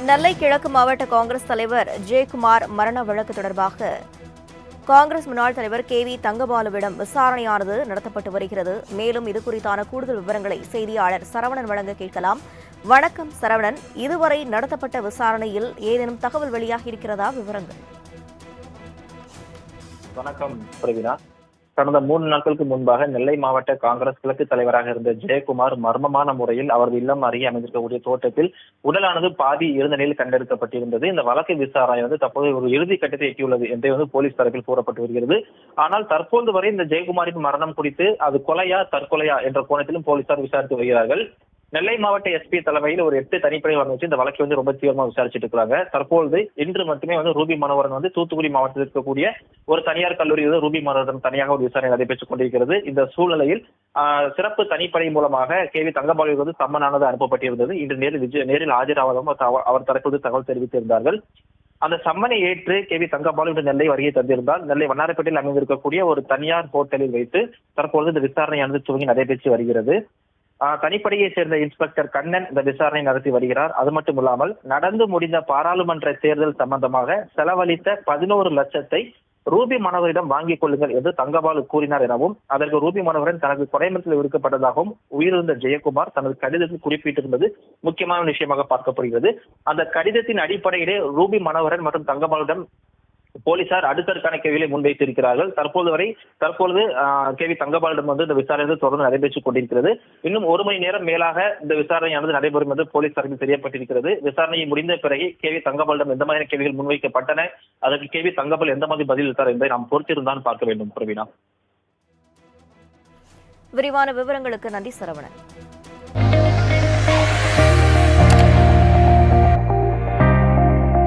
நெல்லை கிழக்கு மாவட்ட காங்கிரஸ் தலைவர் ஜெயக்குமார் மரண வழக்கு தொடர்பாக காங்கிரஸ் முன்னாள் தலைவர் KV தங்கபாலுவிடம் விசாரணையானது நடத்தப்பட்டு வருகிறது. மேலும் இதுகுறித்தான கூடுதல் விவரங்களை செய்தியாளர் சரவணன் வழங்க கேட்கலாம். வணக்கம் சரவணன், இதுவரை நடத்தப்பட்ட விசாரணையில் ஏதேனும் தகவல் வெளியாகி இருக்கிறதா? விவரங்கள். வணக்கம் பிரவீனா. கடந்த 3 நாட்களுக்கு முன்பாக நெல்லை மாவட்ட காங்கிரஸ் கிழக்கு தலைவராக இருந்த ஜெயக்குமார் மர்மமான முறையில் அவரது இல்லம் அருகே அமைந்திருக்கக்கூடிய தோட்டத்தில் உடலானது பாதி இருந்த நிலையில் கண்டெடுக்கப்பட்டிருந்தது. இந்த வழக்கு விசாரணை தற்போது ஒரு இறுதி கட்டத்தை எட்டியுள்ளது என்றே போலீஸ் தரப்பில் கூறப்பட்டு வருகிறது. ஆனால் தற்போது வரை இந்த ஜெயக்குமாரின் மரணம் குறித்து அது கொலையா தற்கொலையா என்ற கோணத்திலும் போலீசார் விசாரித்து வருகிறார்கள். நெல்லை மாவட்ட SP தலைமையில் ஒரு 8 தனிப்படை வச்சு இந்த வழக்கை ரொம்ப தீவிரமா விசாரிச்சுட்டு இருக்காங்க. தற்போது இன்று மட்டுமே ரூபி மனோகரன் தூத்துக்குடி மாவட்டத்தில் இருக்கக்கூடிய ஒரு தனியார் கல்லூரி ரூபி மனோகரன் தனியாக ஒரு விசாரணை நடைபெற்றுக் கொண்டிருக்கிறது. இந்த சூழ்நிலையில் சிறப்பு தனிப்படை மூலமாக KV தங்கபாலு சம்மனானது அனுப்பப்பட்டிருந்தது. இன்று நேரில் ஆஜராவதும் அவர் தரப்பு தகவல் தெரிவித்திருந்தார்கள். அந்த சம்மனை ஏற்று KV தங்கபாலு இன்று நெல்லை வருகை தந்திருந்தால் நெல்லை வண்ணாரப்பேட்டையில் அமைந்திருக்கக்கூடிய ஒரு தனியார் ஹோட்டலில் வைத்து தற்பொழுது இந்த விசாரணையானது துவங்கி நடைபெற்று வருகிறது. தனிப்படையை சேர்ந்த இன்ஸ்பெக்டர் கண்ணன் இந்த விசாரணை நடத்தி வருகிறார். அது மட்டும் இல்லாமல் நடந்து முடிந்த பாராளுமன்ற தேர்தல் சம்பந்தமாக செலவழித்த 11 லட்சத்தை ரூபி மனோகரிடம் வாங்கிக் கொள்ளுங்கள் என்று தங்கபாலு கூறினார் எனவும், அதற்கு ரூபி மனோகரன் தனது கொலைமரத்தில் விடுக்கப்பட்டதாகவும் உயிரிழந்த ஜெயக்குமார் தனது கடிதத்தில் குறிப்பிட்டிருந்தது முக்கியமான விஷயமாக பார்க்கப்படுகிறது. அந்த கடிதத்தின் அடிப்படையிலே ரூபி மனோகரன் மற்றும் தங்கபாலுடன் போலீசார் அடுத்தடுக்கான கேள்விகளை முன்வைத்திருக்கிறார்கள். தற்பொழுது KV தங்கபாலிடம் இந்த விசாரணை தொடர்ந்து நடைபெற்றுக் கொண்டிருக்கிறது. இன்னும் 1 மணி நேரம் மேலாக இந்த விசாரணையானது நடைபெறும் என்று போலீஸ் தரப்பில் தெரியப்பட்டிருக்கிறது. விசாரணையை முடிந்த பிறகு KV தங்கபாலிடம் எந்த மாதிரியான கேள்விகள் முன்வைக்கப்பட்டன, அதற்கு KV தங்கபால் எந்த மாதிரி பதில் அளித்தார் என்பதை நாம் பொறுத்திருந்தான் பார்க்க வேண்டும். பிரவீனா, விரிவான விவரங்களுக்கு நன்றி சரவணன்.